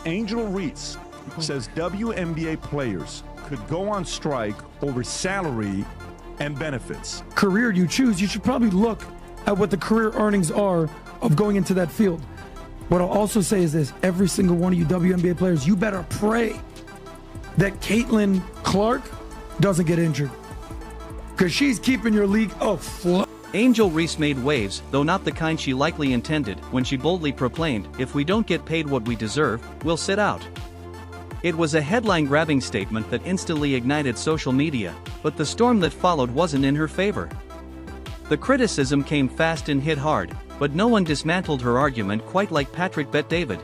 Angel Reese says WNBA players could go on strike over salary and benefits. Career you choose, you should probably look at what the career earnings are of going into that field. What I'll also say is this: every single one of you WNBA players, you better pray that Caitlin Clark doesn't get injured, because she's keeping your league afloat. Angel Reese made waves, though not the kind she likely intended, when she boldly proclaimed, "If we don't get paid what we deserve, we'll sit out." It was a headline-grabbing statement that instantly ignited social media, but the storm that followed wasn't in her favor. The criticism came fast and hit hard, but no one dismantled her argument quite like Patrick Bet-David.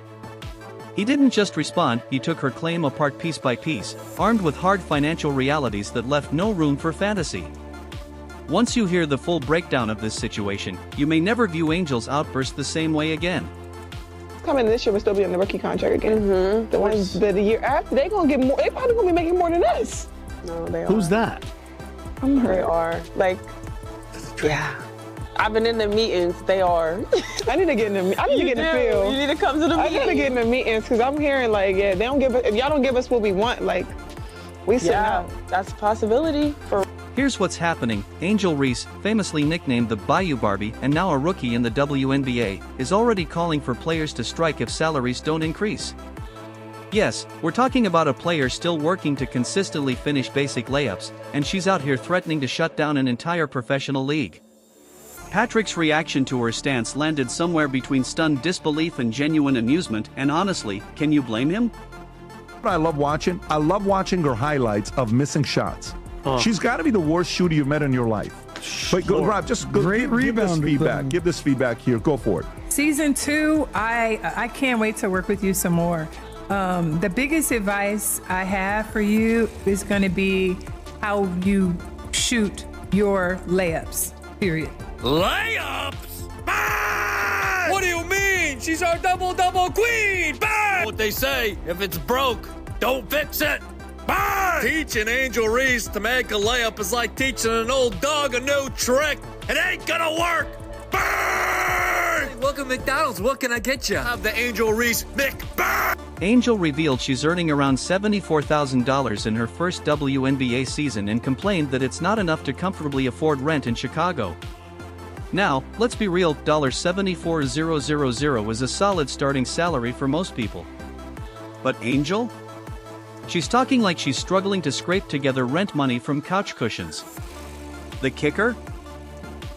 He didn't just respond, he took her claim apart piece by piece, armed with hard financial realities that left no room for fantasy. Once you hear the full breakdown of this situation, you may never view Angel's outburst the same way again. Coming this year, we'll still be on the rookie contract again. The ones that the year after, they gonna get more. They probably gonna be making more than us. No, they are. Who's that? They are. Like, yeah. I've been in the meetings. They are. I need to get in the. I need to get in the field. You need to come to the meetings. I gotta get in the meetings because I'm hearing like, yeah, they don't give. If y'all don't give us what we want, like, we sit out. That's a possibility. Here's what's happening. Angel Reese, famously nicknamed the Bayou Barbie and now a rookie in the WNBA, is already calling for players to strike if salaries don't increase. Yes, we're talking about a player still working to consistently finish basic layups, and she's out here threatening to shut down an entire professional league. Patrick's reaction to her stance landed somewhere between stunned disbelief and genuine amusement, and honestly, can you blame him? I love watching her highlights of missing shots. She's got to be the worst shooter you've met in your life. But go, Rob, just go, give this feedback. Give this feedback here. Go for it. Season 2, I can't wait to work with you some more. The biggest advice I have for you is going to be how you shoot your layups, period. Layups? Bang! What do you mean? She's our double-double queen! Bang! What they say, if it's broke, don't fix it! Bang! Teaching Angel Reese to make a layup is like teaching an old dog a new trick. It ain't gonna work! Bang! Hey, welcome to McDonald's. What can I get you? Have the Angel Reese McBang! Angel revealed she's earning around $74,000 in her first WNBA season and complained that it's not enough to comfortably afford rent in Chicago. Now, let's be real, $74,000 is a solid starting salary for most people. But Angel? She's talking like she's struggling to scrape together rent money from couch cushions. The kicker?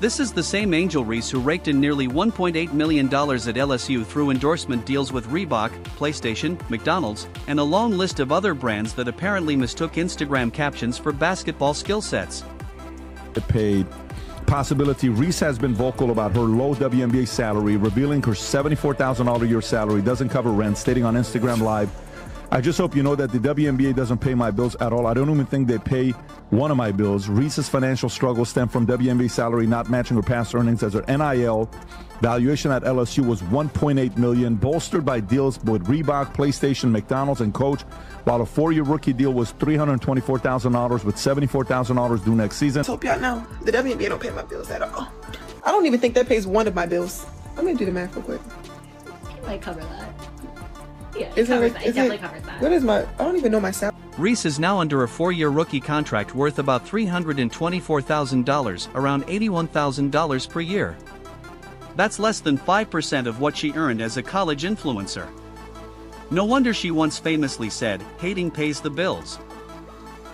This is the same Angel Reese who raked in nearly $1.8 million at LSU through endorsement deals with Reebok, PlayStation, McDonald's, and a long list of other brands that apparently mistook Instagram captions for basketball skill sets. Paid possibility. Reese has been vocal about her low WNBA salary, revealing her $74,000 a year salary doesn't cover rent, stating on Instagram Live, "I just hope you know that the WNBA doesn't pay my bills at all. I don't even think they pay one of my bills. Reese's financial struggles stem from WNBA salary not matching her past earnings, as her NIL valuation at LSU was $1.8 million, bolstered by deals with Reebok, PlayStation, McDonald's, and Coach, while a 4-year rookie deal was $324,000 with $74,000 due next season." I hope y'all know the WNBA don't pay my bills at all. I don't even think that pays one of my bills. I'm gonna do the math real quick. It might cover that. Yeah, it definitely covers that. What is I don't even know my salary. Reese is now under a 4-year rookie contract worth about $324,000, around $81,000 per year. That's less than 5% of what she earned as a college influencer. No wonder she once famously said, "Hating pays the bills."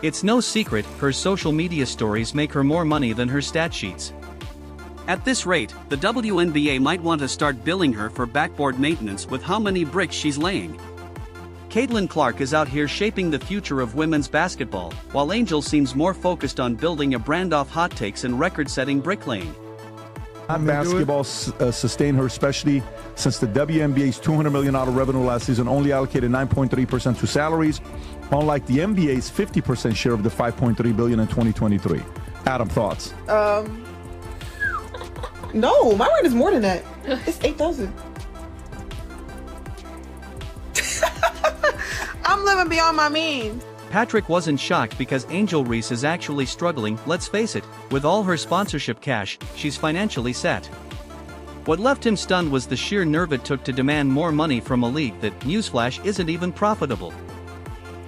It's no secret, her social media stories make her more money than her stat sheets. At this rate, the WNBA might want to start billing her for backboard maintenance with how many bricks she's laying. Caitlin Clark is out here shaping the future of women's basketball, while Angel seems more focused on building a brand off hot takes and record-setting bricklaying. Basketball sustained her, especially since the WNBA's $200 million revenue last season only allocated 9.3% to salaries, unlike the NBA's 50% share of the $5.3 billion in 2023. Adam, thoughts? No, my rent is more than that. It's $8,000. I'm living beyond my means. Patrick wasn't shocked because Angel Reese is actually struggling. Let's face it, with all her sponsorship cash, she's financially set. What left him stunned was the sheer nerve it took to demand more money from a league that, newsflash, isn't even profitable.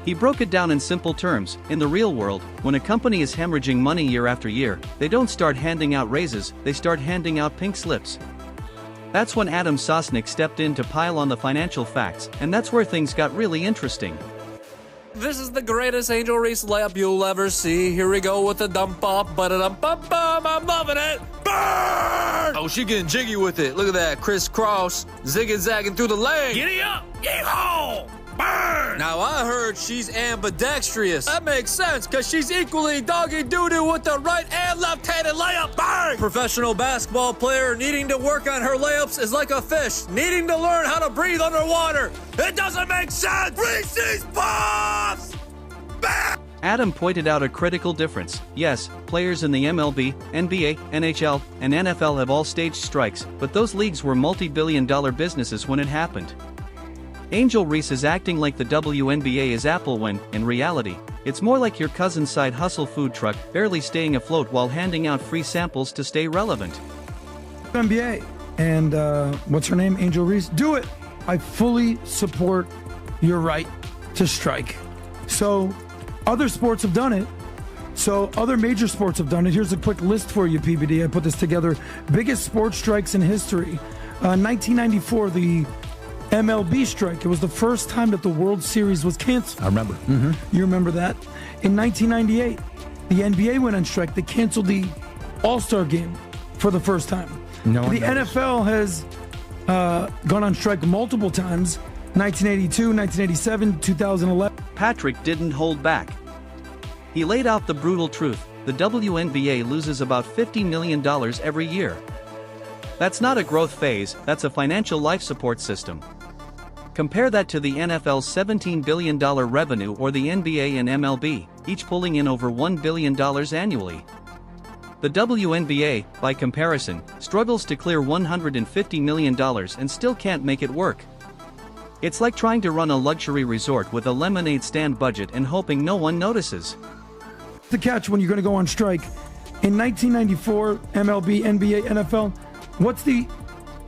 He broke it down in simple terms. In the real world, when a company is hemorrhaging money year after year, they don't start handing out raises, they start handing out pink slips. That's when Adam Sosnick stepped in to pile on the financial facts, and that's where things got really interesting. This is the greatest Angel Reese layup you'll ever see. Here we go with the dump off, ba-da-dum-bum-bum. I'm loving it. Burn! Oh, she getting jiggy with it. Look at that, crisscross, zigging-zagging through the lane. Giddy up, yeehaw! Burn! Now I heard she's ambidextrous. That makes sense, cause she's equally doggy doo-doo with the right and left-handed layup. Burn! Professional basketball player needing to work on her layups is like a fish needing to learn how to breathe underwater. It doesn't make sense. Reese's Puffs! Burn! Adam pointed out a critical difference. Yes, players in the MLB, NBA, NHL, and NFL have all staged strikes, but those leagues were multi-billion-dollar businesses when it happened. Angel Reese is acting like the WNBA is Apple when, in reality, it's more like your cousin's side hustle food truck, barely staying afloat while handing out free samples to stay relevant. NBA and what's her name? Angel Reese. Do it. I fully support your right to strike. So other sports have done it. So other major sports have done it. Here's a quick list for you, PBD. I put this together. Biggest sports strikes in history. 1994, the MLB strike. It was the first time that the World Series was canceled. I remember. You remember that? In 1998, the NBA went on strike. They canceled the All-Star game for the first time. The NFL has gone on strike multiple times. 1982, 1987, 2011. Patrick didn't hold back. He laid out the brutal truth. The WNBA loses about $50 million every year. That's not a growth phase, that's a financial life support system. Compare that to the NFL's $17 billion revenue or the NBA and MLB, each pulling in over $1 billion annually. The WNBA, by comparison, struggles to clear $150 million and still can't make it work. It's like trying to run a luxury resort with a lemonade stand budget and hoping no one notices. The catch when you're going to go on strike. In 1994, MLB, NBA, NFL, what's the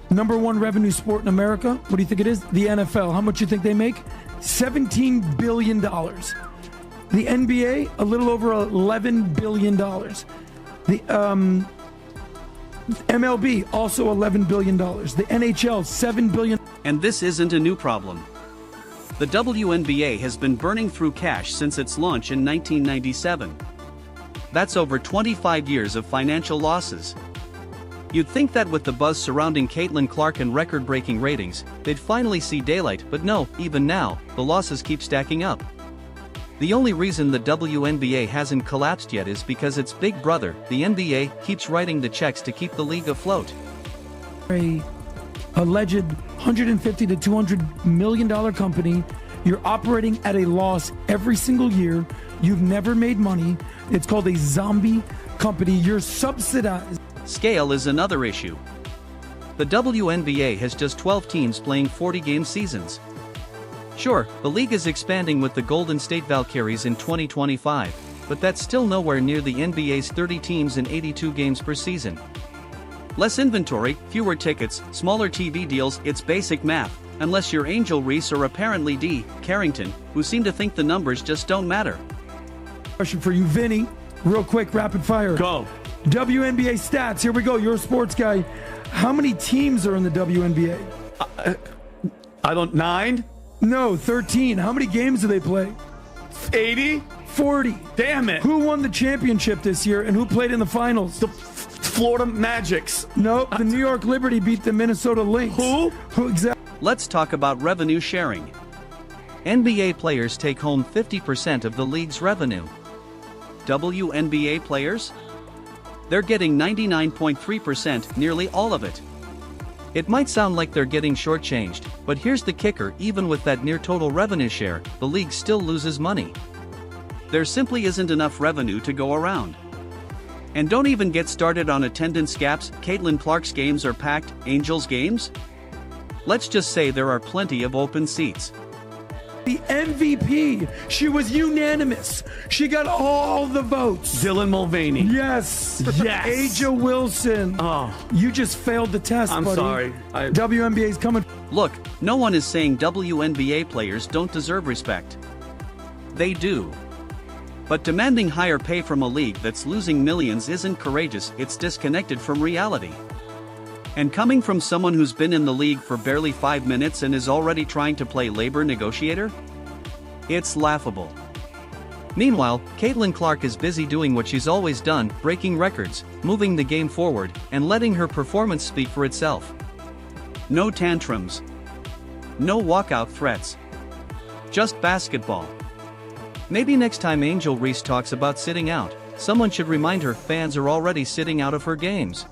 number one revenue sport in America? What do you think it is? The NFL. How much do you think they make? $17 billion. The NBA, a little over $11 billion. The MLB, also $11 billion. The NHL, $7 billion. And this isn't a new problem. The WNBA has been burning through cash since its launch in 1997. That's over 25 years of financial losses. You'd think that with the buzz surrounding Caitlin Clark and record-breaking ratings, they'd finally see daylight, but no, even now, the losses keep stacking up. The only reason the WNBA hasn't collapsed yet is because its big brother, the NBA, keeps writing the checks to keep the league afloat. A alleged $150 to $200 million company, you're operating at a loss every single year, you've never made money, it's called a zombie company, you're subsidized. Scale is another issue. The WNBA has just 12 teams playing 40-game seasons. Sure, the league is expanding with the Golden State Valkyries in 2025, but that's still nowhere near the NBA's 30 teams and 82 games per season. Less inventory, fewer tickets, smaller TV deals, it's basic math, unless you're Angel Reese or apparently D. Carrington, who seem to think the numbers just don't matter. Question for you, Vinny. Real quick, rapid fire. Go. WNBA stats. Here we go. You're a sports guy. How many teams are in the WNBA? I don't, 9? No, 13. How many games do they play? 80? 40. Damn it. Who won the championship this year and who played in the finals? The Florida Magics. No, the New York Liberty beat the Minnesota Lynx. Who? Who exactly? Let's talk about revenue sharing. NBA players take home 50% of the league's revenue. WNBA players? They're getting 99.3%, nearly all of it. It might sound like they're getting shortchanged, but here's the kicker: even with that near total revenue share, the league still loses money. There simply isn't enough revenue to go around. And don't even get started on attendance gaps. Caitlin Clark's games are packed, Angel's games? Let's just say there are plenty of open seats. The MVP. She was unanimous. She got all the votes. Dylan Mulvaney. Yes. Yes. Aja Wilson. Oh. You just failed the test, I'm buddy. sorry. WNBA's coming. Look, no one is saying WNBA players don't deserve respect. They do. But demanding higher pay from a league that's losing millions isn't courageous, it's disconnected from reality. And coming from someone who's been in the league for barely 5 minutes and is already trying to play labor negotiator? It's laughable. Meanwhile, Caitlin Clark is busy doing what she's always done, breaking records, moving the game forward, and letting her performance speak for itself. No tantrums. No walkout threats. Just basketball. Maybe next time Angel Reese talks about sitting out, someone should remind her fans are already sitting out of her games.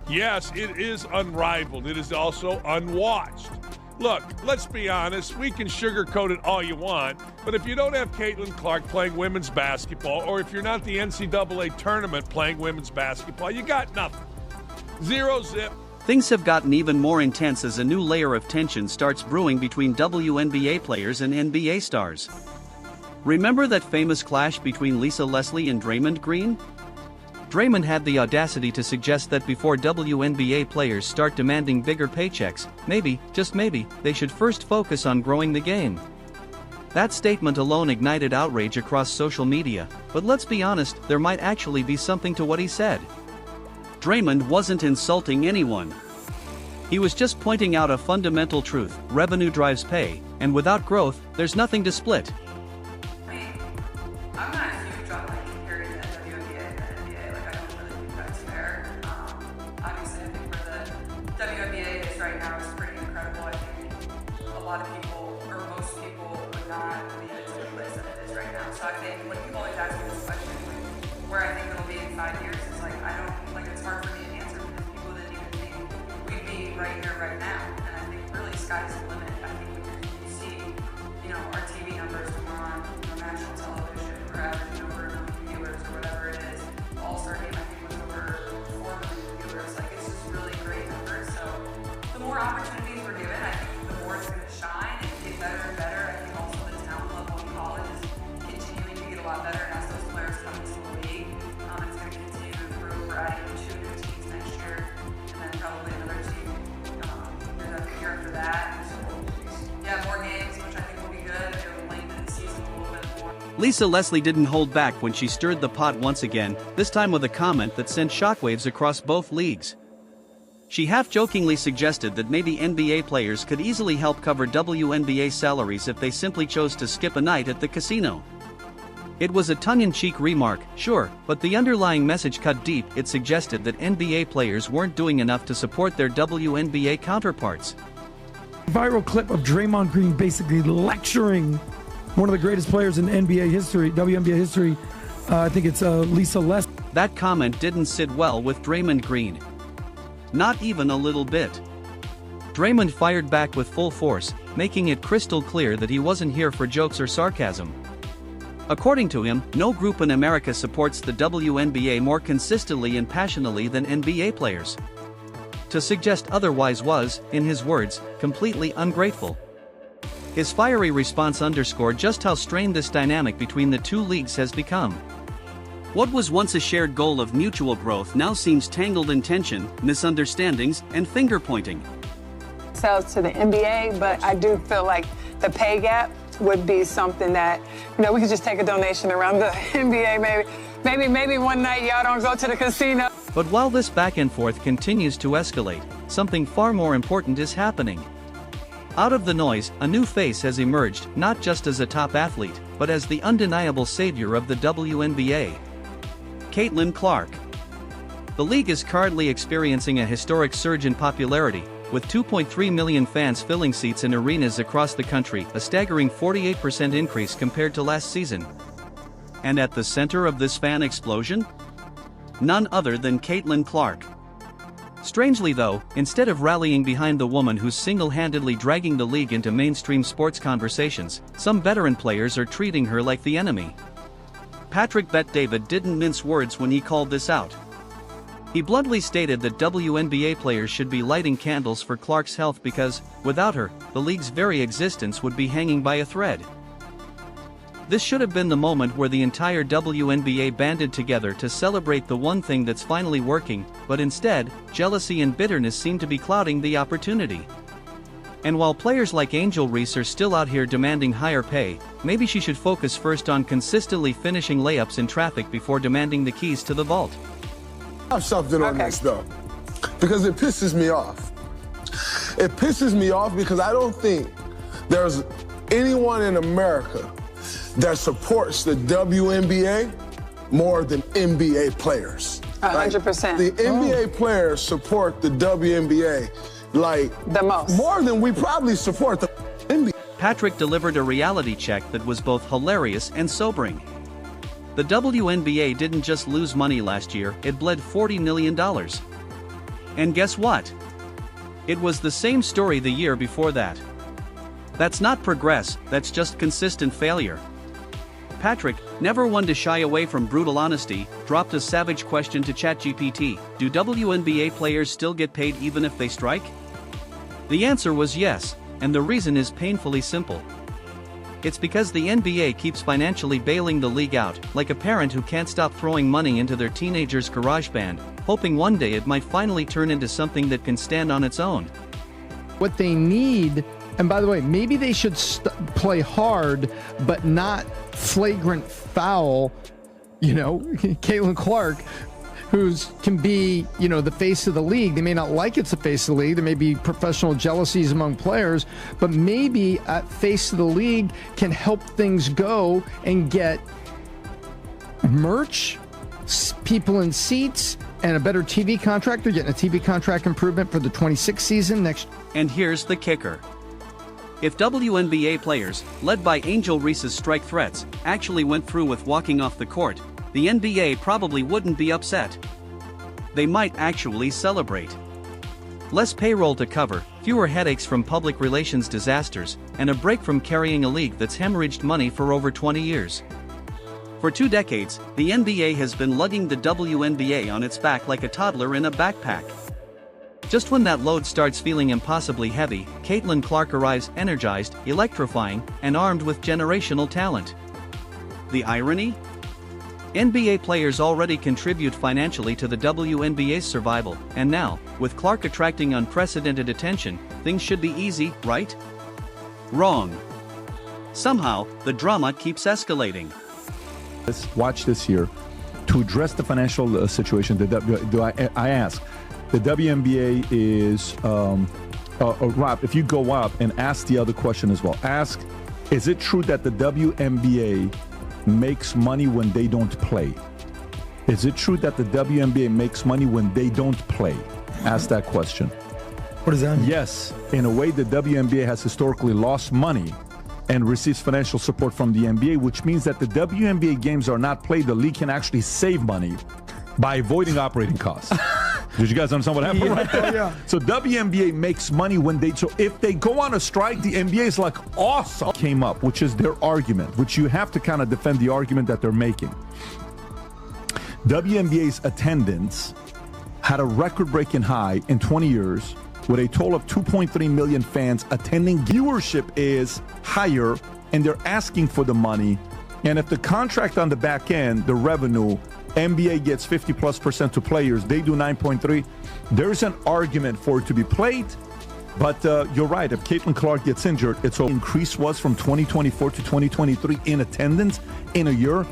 Yes, it is unrivaled. It is also unwatched. Look, let's be honest, we can sugarcoat it all you want, but if you don't have Caitlin Clark playing women's basketball, or if you're not the NCAA tournament playing women's basketball, you got nothing. Zero zip. Things have gotten even more intense as a new layer of tension starts brewing between WNBA players and NBA stars. Remember that famous clash between Lisa Leslie and Draymond Green? Draymond had the audacity to suggest that before WNBA players start demanding bigger paychecks, maybe, just maybe, they should first focus on growing the game. That statement alone ignited outrage across social media, but let's be honest, there might actually be something to what he said. Draymond wasn't insulting anyone. He was just pointing out a fundamental truth: revenue drives pay, and without growth, there's nothing to split. I'm not huge on comparing the WNBA and the NBA. I don't really think that's fair. Obviously, I think where the WNBA is right now is pretty incredible. I think a lot of people, or most people, would not believe it's the place that it is right now. So I think when people always ask me this question, where I think it'll be in 5 years, it's like it's hard for me to answer because people didn't even think we'd be right here, right now. And I think really sky's the limit. I think when you see, our TV numbers when we're on national television, we're averaging over 1 million viewers or whatever it is. All-Star game, I think, was over 4 million viewers. It's just really great numbers. So the more opportunities we're given, I think the more it's going to shine and get better and better. I think also the talent level in college is continuing to get a lot better. And as those players come into the league, it's going to continue to improve. We're adding 2 new teams next year, and then probably another team the year after that. So, yeah, more games, which I think will be good. It'll lengthen the season a little bit more. Lisa Leslie didn't hold back when she stirred the pot once again, this time with a comment that sent shockwaves across both leagues. She half-jokingly suggested that maybe NBA players could easily help cover WNBA salaries if they simply chose to skip a night at the casino. It was a tongue-in-cheek remark, sure, but the underlying message cut deep. It suggested that NBA players weren't doing enough to support their WNBA counterparts. Viral clip of Draymond Green basically lecturing one of the greatest players in NBA history, WNBA history. I think it's Lisa Leslie. That comment didn't sit well with Draymond Green. Not even a little bit. Draymond fired back with full force, making it crystal clear that he wasn't here for jokes or sarcasm. According to him, no group in America supports the WNBA more consistently and passionately than NBA players. To suggest otherwise was, in his words, completely ungrateful. His fiery response underscored just how strained this dynamic between the two leagues has become. What was once a shared goal of mutual growth now seems tangled in tension, misunderstandings, and finger-pointing. Sells to the NBA, but I do feel like the pay gap would be something that, we could just take a donation around the NBA, maybe one night y'all don't go to the casino. But while this back and forth continues to escalate, something far more important is happening. Out of the noise, a new face has emerged, not just as a top athlete, but as the undeniable savior of the WNBA. Caitlin Clark. The league is currently experiencing a historic surge in popularity, with 2.3 million fans filling seats in arenas across the country, a staggering 48% increase compared to last season. And at the center of this fan explosion? None other than Caitlin Clark. Strangely though, instead of rallying behind the woman who's single-handedly dragging the league into mainstream sports conversations, some veteran players are treating her like the enemy. Patrick Bet David didn't mince words when he called this out. He bluntly stated that WNBA players should be lighting candles for Clark's health because, without her, the league's very existence would be hanging by a thread. This should have been the moment where the entire WNBA banded together to celebrate the one thing that's finally working, but instead, jealousy and bitterness seem to be clouding the opportunity. And while players like Angel Reese are still out here demanding higher pay, maybe she should focus first on consistently finishing layups in traffic before demanding the keys to the vault. I have something on this though, because it pisses me off. It pisses me off because I don't think there's anyone in America that supports the WNBA more than NBA players. 100%. The NBA players support the WNBA like the most. More than we probably support the NBA. Patrick delivered a reality check that was both hilarious and sobering. The WNBA didn't just lose money last year, it bled $40 million. And guess what? It was the same story the year before that. That's not progress, that's just consistent failure. Patrick, never one to shy away from brutal honesty, dropped a savage question to ChatGPT: do WNBA players still get paid even if they strike? The answer was yes, and the reason is painfully simple. It's because the NBA keeps financially bailing the league out, like a parent who can't stop throwing money into their teenager's garage band, hoping one day it might finally turn into something that can stand on its own. What they need, and by the way, maybe they should play hard, but not flagrant foul, Caitlin Clark, can be, the face of the league. They may not like it's the face of the league. There may be professional jealousies among players, but maybe at face of the league can help things go and get merch, people in seats, and a better TV contract. They're getting a TV contract improvement for the 26th season next. And here's the kicker. If WNBA players, led by Angel Reese's strike threats, actually went through with walking off the court, the NBA probably wouldn't be upset. They might actually celebrate. Less payroll to cover, fewer headaches from public relations disasters, and a break from carrying a league that's hemorrhaged money for over 20 years. For 2 decades, the NBA has been lugging the WNBA on its back like a toddler in a backpack. Just when that load starts feeling impossibly heavy, Caitlin Clark arrives energized, electrifying, and armed with generational talent. The irony? NBA players already contribute financially to the WNBA's survival, and now, with Clark attracting unprecedented attention, things should be easy, right? Wrong. Somehow, the drama keeps escalating. Watch this here. To address the financial situation, I ask, the WNBA is, Rob, if you go up and ask the other question as well, ask, is it true that the WNBA makes money when they don't play? Is it true that the WNBA makes money when they don't play? Ask that question. What does that mean? Yes, in a way, the WNBA has historically lost money and receives financial support from the NBA, which means that the WNBA games are not played. The league can actually save money by avoiding operating costs. Did you guys understand what happened right there? Yeah. So WNBA makes money so if they go on a strike, the NBA is like, awesome. Came up, which is their argument, which you have to kind of defend the argument that they're making. WNBA's attendance had a record-breaking high in 20 years with a total of 2.3 million fans attending. Viewership is higher, and they're asking for the money. And if the contract on the back end, the revenue, NBA gets 50+% to players, they do 9.3. There's an argument for it to be played, but you're right. If Caitlin Clark gets injured, its increase was from 2024 to 2023 in attendance in a year,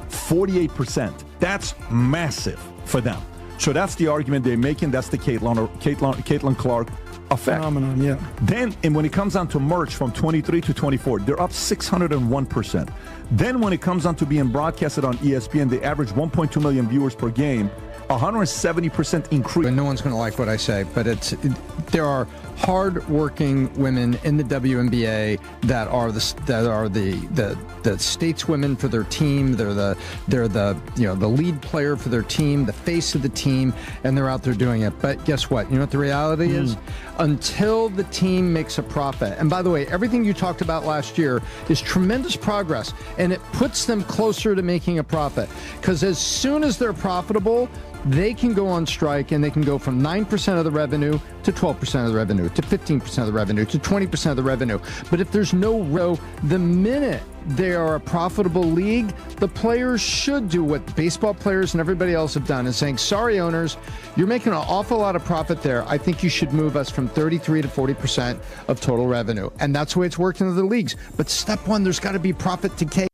48%. That's massive for them. So that's the argument they're making. That's the Caitlin Clark effect. Phenomenon, yeah. Then, and when it comes down to merch from 23 to 24, they're up 601%. Then when it comes down to being broadcasted on ESPN, they average 1.2 million viewers per game, 170% increase. And no one's going to like what I say, but there are hard-working women in the WNBA that are the stateswomen for their team. They're the lead player for their team, the face of the team, and they're out there doing it. But guess what? You know what the reality is? Until the team makes a profit. And by the way, everything you talked about last year is tremendous progress, and it puts them closer to making a profit. Because as soon as they're profitable, they can go on strike and they can go from 9% of the revenue to 12% of the revenue to 15% of the revenue to 20% of the revenue. But if there's no the minute they are a profitable league, the players should do what baseball players and everybody else have done, is saying, sorry, owners, you're making an awful lot of profit there. I think you should move us from 33 to 40% of total revenue. And that's the way it's worked in other leagues. But step one, there's got to be profit decay.